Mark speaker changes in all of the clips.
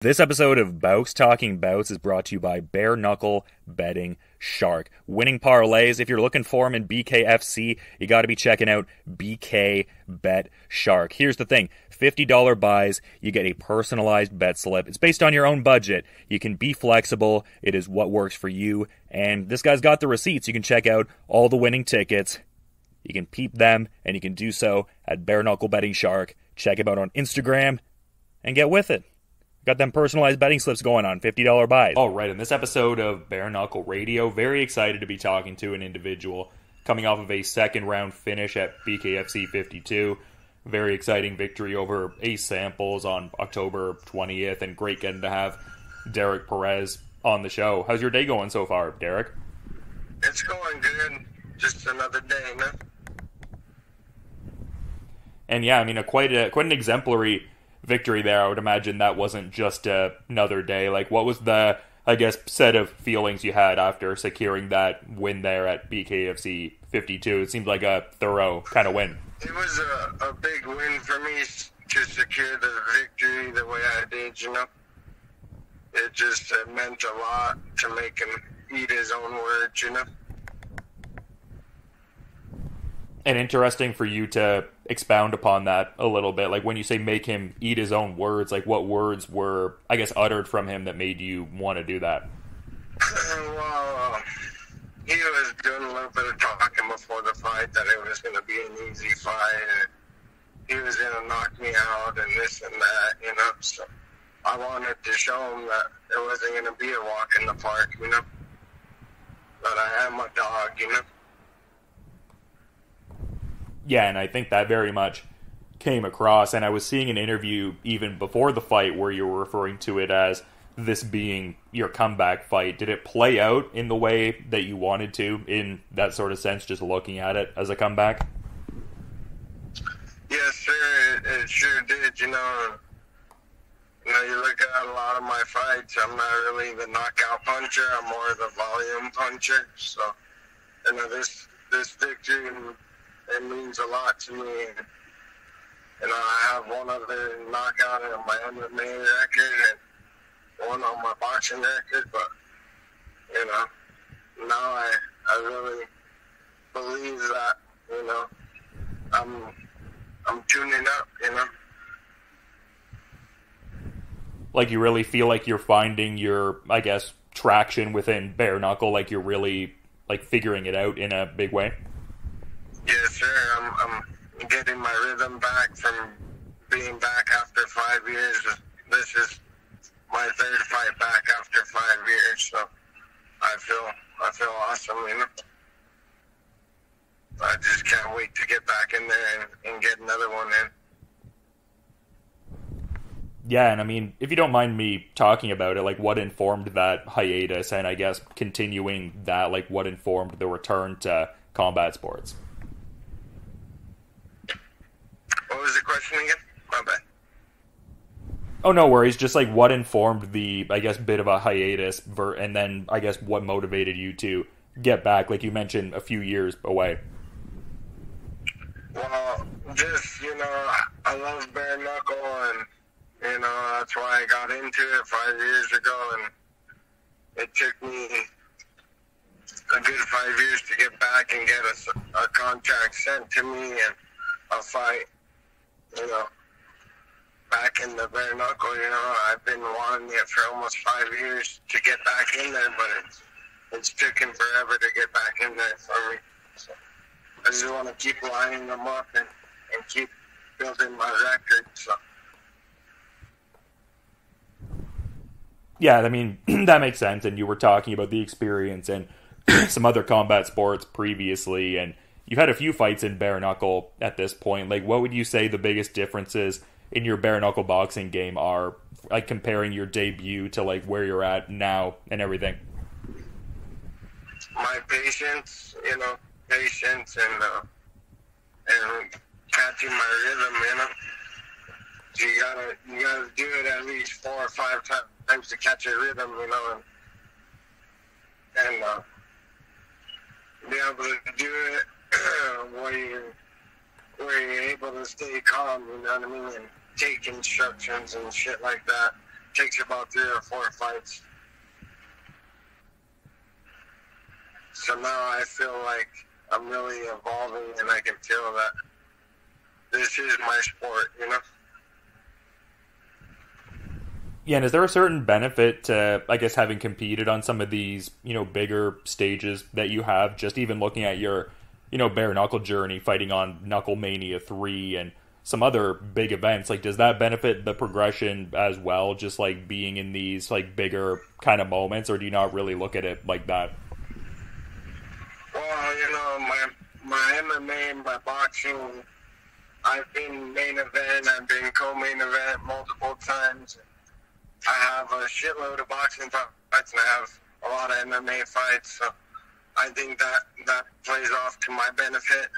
Speaker 1: This episode of Bouts Talking Bouts is brought to you by Bare Knuckle Betting Shark. Winning parlays, if you're looking for them in BKFC, you got to be checking out BK Bet Shark. Here's the thing, $50 buys, you get a personalized bet slip. It's based on your own budget. You can be flexible. It is what works for you. And this guy's got the receipts. You can check out all the winning tickets. You can peep them, and you can do so at Bare Knuckle Betting Shark. Check him out on Instagram and get with it. Got them personalized betting slips going on, $50 buys. All right, in this episode of Bare Knuckle Radio, very excited to be talking to an individual coming off of a second-round finish at BKFC 52. Very exciting victory over Ace Samples on October 20th, and great getting to have Derek Perez on the show. How's your day going so far, Derek?
Speaker 2: It's going good. Just another day, man.
Speaker 1: And yeah, I mean, quite an exemplary victory there. I would imagine that wasn't just another day. Like, what was the, I guess, set of feelings you had after securing that win there at BKFC 52? It seemed like a thorough kind of win.
Speaker 2: It was a big win for me to secure the victory the way I did, you know. It just meant a lot to make him eat his own words, you know.
Speaker 1: And interesting for you to expound upon that a little bit. Like, when you say make him eat his own words, like, what words were, I guess, uttered from him that made you want to do that?
Speaker 2: Well, he was doing a little bit of talking before the fight that it was going to be an easy fight, and he was going to knock me out and this and that, you know. So I wanted to show him that it wasn't going to be a walk in the park, you know. That I am a dog, you know.
Speaker 1: Yeah, and I think that very much came across, and I was seeing an interview even before the fight where you were referring to it as this being your comeback fight. Did it play out in the way that you wanted to, in that sort of sense, just looking at it as a comeback?
Speaker 2: Yes, sir, it sure did, you know. You know, you look at a lot of my fights, I'm not really the knockout puncher, I'm more the volume puncher, so, you know, this victory, it means a lot to me. You know, I have one other knockout on my MMA record and one on my boxing record, but, you know, now I really believe that, you know, I'm tuning up, you know.
Speaker 1: Like, you really feel like you're finding your, I guess, traction within Bare Knuckle, like you're really, like, figuring it out in a big way?
Speaker 2: Yes, sir. I'm getting my rhythm back from being back after 5 years. This is my third fight back after 5 years, so I feel awesome, you know. I just can't wait to get back in there and get another one in.
Speaker 1: Yeah, and I mean, if you don't mind me talking about it, like, what informed that hiatus, and I guess continuing that, like, what informed the return to combat sports?
Speaker 2: What was the question again? My bad.
Speaker 1: Oh, no worries. Just, like, what informed the, I guess, bit of a hiatus, and then, I guess, what motivated you to get back, like you mentioned, a few years away?
Speaker 2: Well, just, you know, I love Bare Knuckle, and, you know, that's why I got into it 5 years ago, and it took me a good 5 years to get back and get a contract sent to me and a fight. You know, back in the Bare Knuckle, you know, I've been wanting it for almost 5 years to get back in there, but it's taken forever to get back in there for me. So I just want to keep lining them up and keep building my record. So.
Speaker 1: Yeah, I mean, that makes sense, and you were talking about the experience and some other combat sports previously, and you've had a few fights in Bare Knuckle at this point. Like, what would you say the biggest differences in your Bare Knuckle boxing game are, like, comparing your debut to, like, where you're at now and everything?
Speaker 2: My patience, you know, and catching my rhythm, you know. You gotta do it at least 4 or 5 times to catch a rhythm, you know, and be able to do it where you're able to stay calm, you know what I mean, and take instructions and shit like that. takes about 3 or 4 fights. So now I feel like I'm really evolving, and I can feel that this is my sport, you know?
Speaker 1: Yeah, and is there a certain benefit to, I guess, having competed on some of these, bigger stages that you have, just even looking at your, bare knuckle journey, fighting on Knuckle Mania 3 and some other big events? Like, does that benefit the progression as well, just like being in these like bigger kind of moments, or do you not really look at it like that?
Speaker 2: Well, my MMA, my boxing, I've been main event, I've been co-main event multiple times. I have a shitload of boxing fights, and I have a lot of MMA fights, so I think that plays off to my benefit.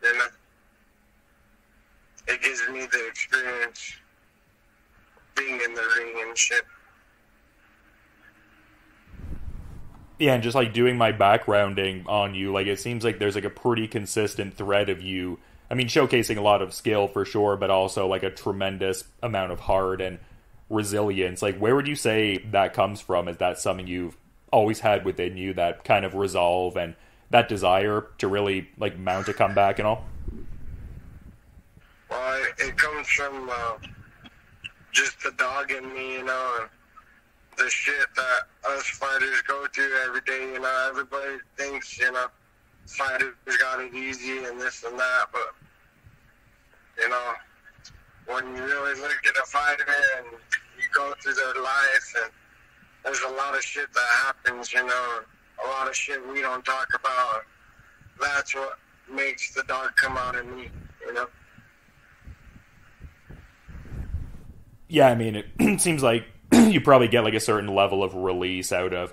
Speaker 2: And it gives me the experience being in the ring and shit.
Speaker 1: Yeah, and just like doing my backgrounding on you, like it seems like there's like a pretty consistent thread of you. I mean, showcasing a lot of skill for sure, but also like a tremendous amount of heart and resilience. Like, where would you say that comes from? Is that something you've always had within you, that kind of resolve and that desire to really like mount a comeback and all?
Speaker 2: Well, it comes from just the dog in me, and the shit that us fighters go through every day. Everybody thinks, fighters got it easy and this and that, but, when you really look at a fighter and you go through their life, and there's a lot of shit that happens, a lot of shit we don't talk about. That's what makes the dog come out in me,
Speaker 1: Yeah, I mean, it seems like you probably get like a certain level of release out of,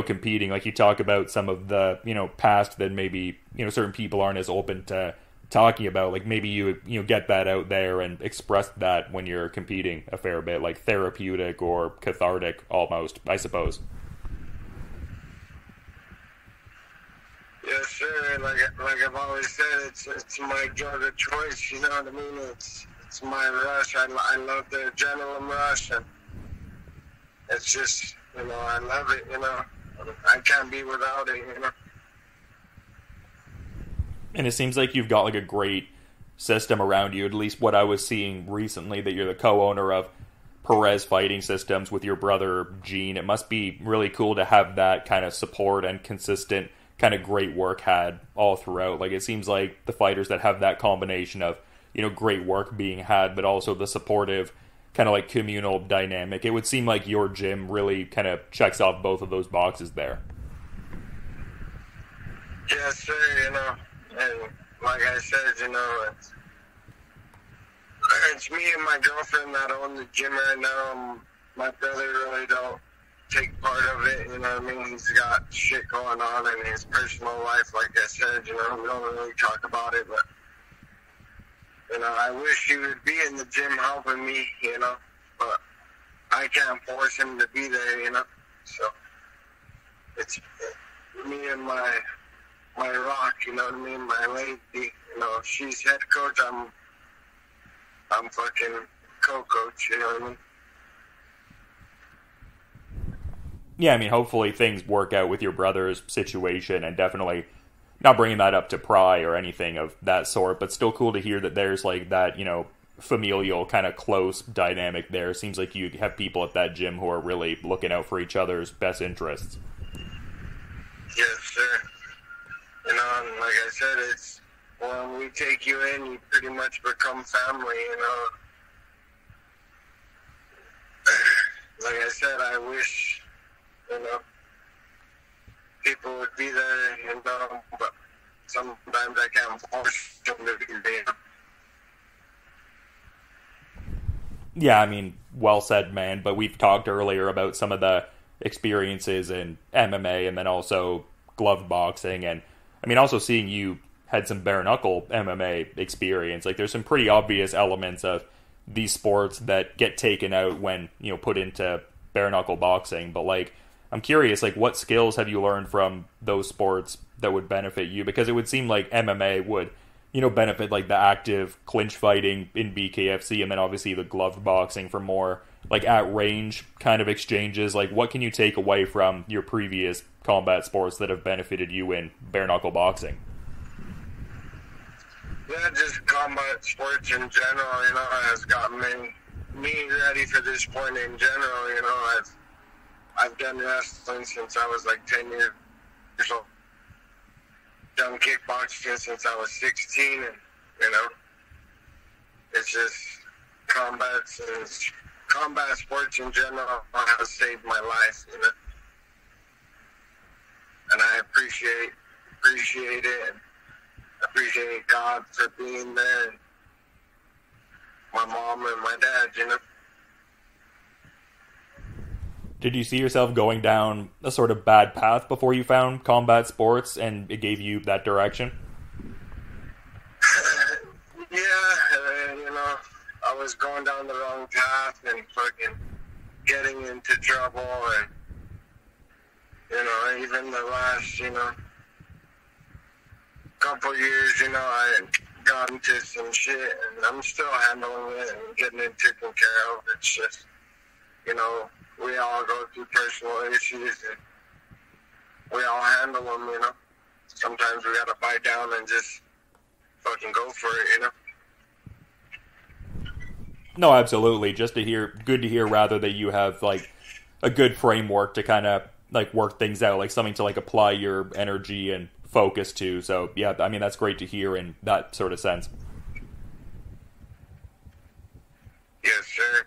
Speaker 1: competing. Like you talk about some of the, past that maybe, certain people aren't as open to talking about. Like maybe you get that out there and express that when you're competing a fair bit, like therapeutic or cathartic almost, I suppose.
Speaker 2: Yes, sir. Like I've always said, it's my drug of choice. You know what I mean? It's my rush. I love the adrenaline rush, and it's just, I love it. I can't be without it.
Speaker 1: And it seems like you've got like a great system around you. At least what I was seeing recently, that you're the co-owner of Perez Fighting Systems with your brother Gene. It must be really cool to have that kind of support and consistent kind of great work had all throughout. Like it seems like the fighters that have that combination of, great work being had, but also the supportive kind of like communal dynamic, it would seem like your gym really kind of checks off both of those boxes there.
Speaker 2: Yes, sir, and like I said, it's me and my girlfriend that own the gym right now. My brother really don't take part of it, He's got shit going on in his personal life, like I said, we don't really talk about it, but, I wish he would be in the gym helping me, but I can't force him to be there, so it's me and my rock, my lady, she's head coach, I'm fucking co-coach,
Speaker 1: Yeah, I mean, hopefully things work out with your brother's situation, and definitely not bringing that up to pry or anything of that sort, but still cool to hear that there's like that, familial kind of close dynamic there. Seems like you have people at that gym who are really looking out for each other's best interests.
Speaker 2: Yes, sir. And like I said, it's when we take you in, you pretty much become family, Like I said, I wish, people would be there, but sometimes I can't force them to be there.
Speaker 1: Yeah, I mean, well said, man. But we've talked earlier about some of the experiences in MMA and then also glove boxing. And, I mean, also seeing you had some bare knuckle MMA experience. Like, there's some pretty obvious elements of these sports that get taken out when, put into bare knuckle boxing. But, like, I'm curious, like, what skills have you learned from those sports that would benefit you? Because it would seem like MMA would, benefit, like, the active clinch fighting in BKFC, and then obviously the glove boxing for more like at range kind of exchanges? Like, what can you take away from your previous combat sports that have benefited you in bare knuckle boxing?
Speaker 2: Yeah, just combat sports in general, has gotten me ready for this point in general. I've done wrestling since I was like 10 years old. Done kickboxing since I was 16, and it's just combat sports in general has saved my life, and I appreciate it. And appreciate God for being there, and my mom and my dad,
Speaker 1: Did you see yourself going down a sort of bad path before you found combat sports and it gave you that direction?
Speaker 2: Yeah, I was going down the wrong path and fucking getting into trouble, and, even the last, couple years, I got into some shit, and I'm still handling it and getting it taken care of. It's just, we all go through personal issues, and we all handle them, Sometimes we gotta bite down and just fucking go for it,
Speaker 1: No, absolutely. Good to hear rather that you have, like, a good framework to kind of, like, work things out, like something to, like, apply your energy and focus to. So, yeah, I mean, that's great to hear in that sort of sense.
Speaker 2: Yes, sir.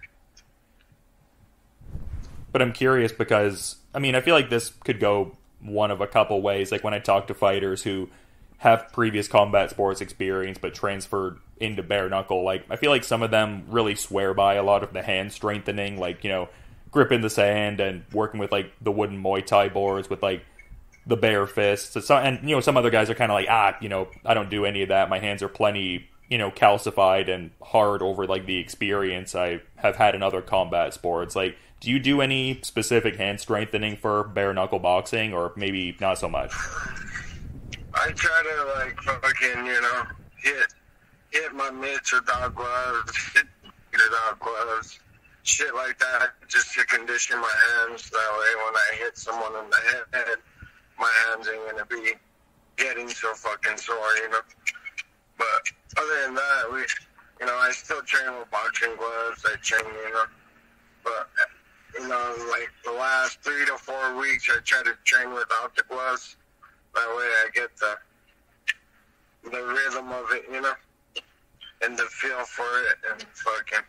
Speaker 1: But I'm curious because, I mean, I feel like this could go one of a couple ways. Like, when I talk to fighters who have previous combat sports experience but transferred into bare knuckle, like, I feel like some of them really swear by a lot of the hand strengthening, like, grip in the sand and working with, like, the wooden Muay Thai boards with, like, the bare fists. And some other guys are kind of like, I don't do any of that. My hands are plenty, calcified and hard over, like, the experience I have had in other combat sports. Like, do you do any specific hand strengthening for bare knuckle boxing, or maybe not so much?
Speaker 2: I try to, like, fucking, hit my mitts without gloves, hit without gloves, shit like that, just to condition my hands. That way, when I hit someone in the head, my hands ain't gonna be getting so fucking sore, But other than that, I still train with boxing gloves. I train, but like the last 3 to 4 weeks, I try to train without the gloves. That way, I get the rhythm of it, and the feel for it, and fucking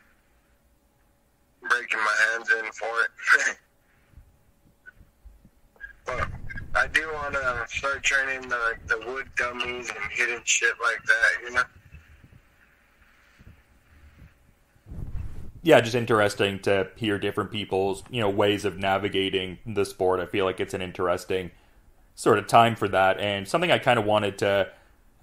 Speaker 2: breaking my hands in for it. But I do want to start training the wood dummies and hitting shit like that,
Speaker 1: Yeah, just interesting to hear different people's, ways of navigating the sport. I feel like it's an interesting sort of time for that, and something I kind of wanted to,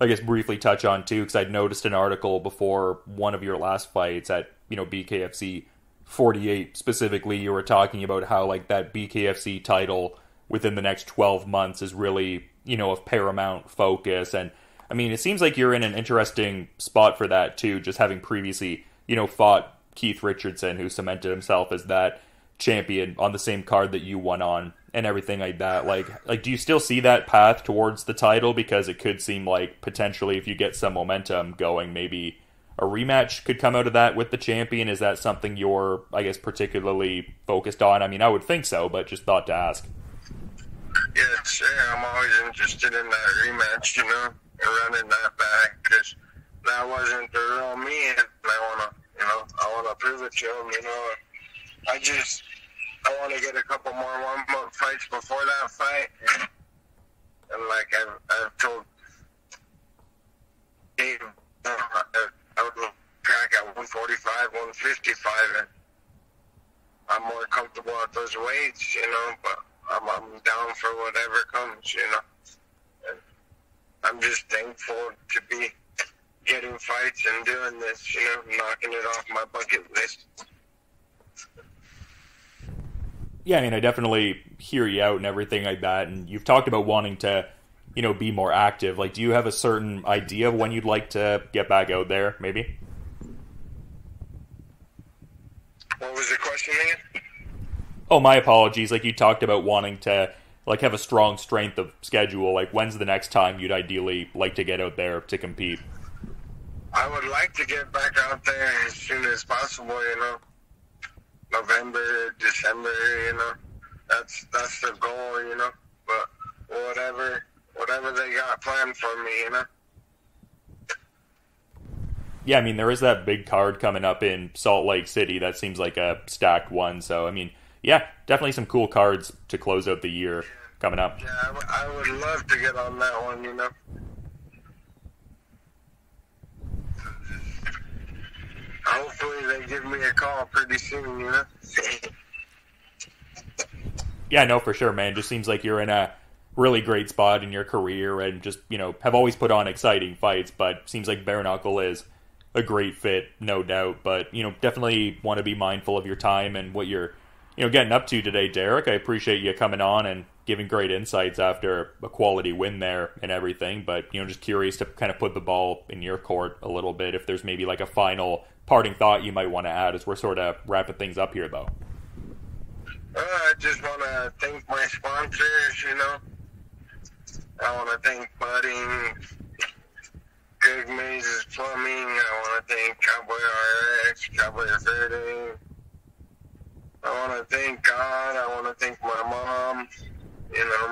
Speaker 1: I guess, briefly touch on too, because I'd noticed an article before one of your last fights at, BKFC 48 specifically. You were talking about how, like, that BKFC title within the next 12 months is really, of paramount focus. And, I mean, it seems like you're in an interesting spot for that, too, just having previously, fought Keith Richardson, who cemented himself as that champion on the same card that you won on and everything like that. Like, do you still see that path towards the title? Because it could seem like potentially if you get some momentum going, maybe a rematch could come out of that with the champion. Is that something you're, I guess, particularly focused on? I mean, I would think so, but just thought to ask.
Speaker 2: Yeah, sure. I'm always interested in that rematch, and running that back, because that wasn't the real me, and I want to prove it to him, I want to get a couple more warm-up fights before that fight, and like I've told Dave, I would crack at 145, 155, and I'm more comfortable at those weights, but I'm down for whatever comes, And I'm just thankful to be getting fights and doing this, knocking it off my bucket list.
Speaker 1: Yeah, I mean, I definitely hear you out and everything like that, and you've talked about wanting to, be more active. Like, do you have a certain idea of when you'd like to get back out there, maybe?
Speaker 2: What was the question? question again?
Speaker 1: Oh, my apologies. Like, you talked about wanting to, like, have a strong strength of schedule. Like, when's the next time you'd ideally like to get out there to compete?
Speaker 2: I would like to get back out there as soon as possible, November, December, That's the goal, But whatever they got planned for me,
Speaker 1: Yeah, I mean, there is that big card coming up in Salt Lake City. That seems like a stacked one. So, I mean, yeah, definitely some cool cards to close out the year coming up.
Speaker 2: Yeah, I would love to get on that one, Hopefully they give me a call pretty soon,
Speaker 1: Yeah, no, for sure, man. Just seems like you're in a really great spot in your career and just, have always put on exciting fights, but seems like Bare Knuckle is a great fit, no doubt. But, definitely want to be mindful of your time and what you're, getting up to today, Derek. I appreciate you coming on and giving great insights after a quality win there and everything. But, just curious to kind of put the ball in your court a little bit, if there's maybe like a final parting thought you might want to add as we're sort of wrapping things up here, though.
Speaker 2: I just want to thank my sponsors, I want to thank Budding, Good Mazes Plumbing. I want to thank Cowboy RX, Cowboy Verde. I want to thank God. I want to thank my mom,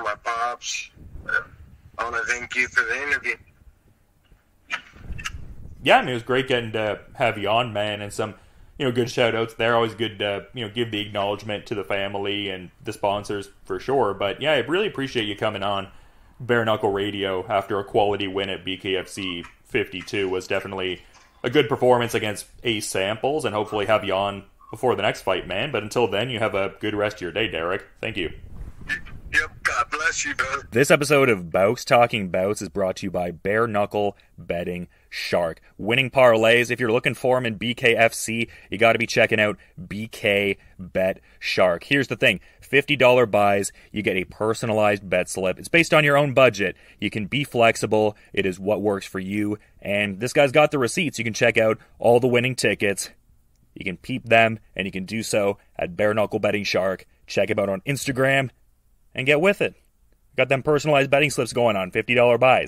Speaker 2: my pops. I want to thank you for the interview.
Speaker 1: Yeah, I mean, it was great getting to have you on, man, and some, good shout-outs there. Always good to, give the acknowledgement to the family and the sponsors for sure. But, yeah, I really appreciate you coming on Bare Knuckle Radio after a quality win at BKFC 52. Was definitely a good performance against Ace Samples, and hopefully have you on before the next fight, man. But until then, you have a good rest of your day, Derek. Thank you.
Speaker 2: Yep, God bless you, brother.
Speaker 1: This episode of Bouts Talking Bouts is brought to you by Bare Knuckle Betting Shark. Winning parlays, if you're looking for them in BKFC, you got to be checking out BK Bet Shark. Here's the thing, $50 buys, you get a personalized bet slip. It's based on your own budget. You can be flexible. It is what works for you. And this guy's got the receipts. You can check out all the winning tickets. You can peep them, and you can do so at Bare Knuckle Betting Shark. Check him out on Instagram and get with it. Got them personalized betting slips going on, $50 buys.